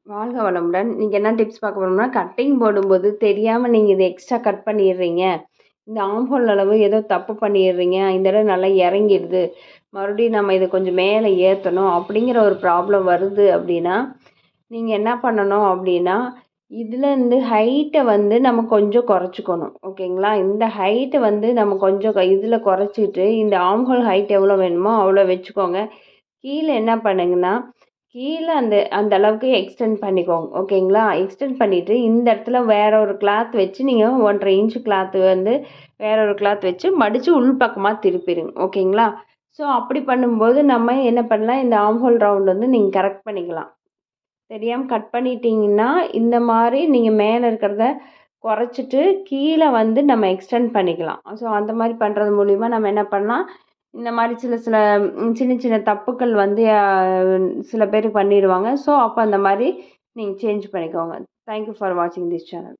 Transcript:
வாழ்க வளமுடன். நீங்க என்ன டிப்ஸ் பார்க்க போறோம்னா, கட்டிங் போடும்போது தெரியாம நீங்க இத எக்ஸ்ட்ரா கட் பண்ணிடுறீங்க. இந்த ஆர்ம் ஹோல் அளவு ஏதோ தப்பு பண்ணிடுறீங்க. இந்த இடம் நல்லா இறங்கிடுது. மறுபடியும் நம்ம இத கொஞ்சம் மேலே ஏத்தணும் அப்படிங்கிற ஒரு ப்ராப்ளம் வருது அப்படின்னா, நீங்க என்ன பண்ணணும் அப்படின்னா, இதுலேருந்து ஹைட்ட வந்து நம்ம கொஞ்சம் குறைச்சுக்கணும். ஓகேங்களா? இந்த ஹைட்ட வந்து நம்ம கொஞ்சம் இதில குறைச்சிட்டு, இந்த ஆர்ம் ஹோல் ஹைட் எவ்வளோ வேணுமோ அவ்வளோ வச்சுக்கோங்க. கீழ என்ன பண்ணுங்கன்னா, கீழ அந்த அந்த அளவுக்கு எக்ஸ்டெண்ட் பண்ணிக்கோங்க. ஓகேங்களா? எக்ஸ்டெண்ட் பண்ணிட்டு, இந்த இடத்துல வேற ஒரு கிளாத் வச்சு நீங்க 1 1/2 இன்ச் கிளாத் வந்து வேற ஒரு கிளாத் வச்சு மடிச்சு உள் பக்கமா திருப்பிருங்க. ஓகேங்களா? ஸோ அப்படி பண்ணும்போது நம்ம என்ன பண்ணலாம், இந்த ஆர்ம் ஹோல் ரவுண்ட் வந்து நீங்க கரெக்ட் பண்ணிக்கலாம். தெரியாம கட் பண்ணிட்டீங்கன்னா, இந்த மாரி நீங்க மேல இருக்கிறத குறைச்சிட்டு, கீழ வந்து நம்ம எக்ஸ்டெண்ட் பண்ணிக்கலாம். ஸோ அந்த மாரி பண்றது மூலியமா நம்ம என்ன பண்ணலாம், இந்த மாரி சில சில சின்ன சின்ன தப்புக்கள் வந்து சில பேர் பண்ணிருவாங்க. ஸோ அப்ப அந்த மாரி நீங்க சேஞ்ச் பண்ணிக்கோங்க. தேங்க் யூ ஃபார் வாட்சிங் திஸ் சேனல்.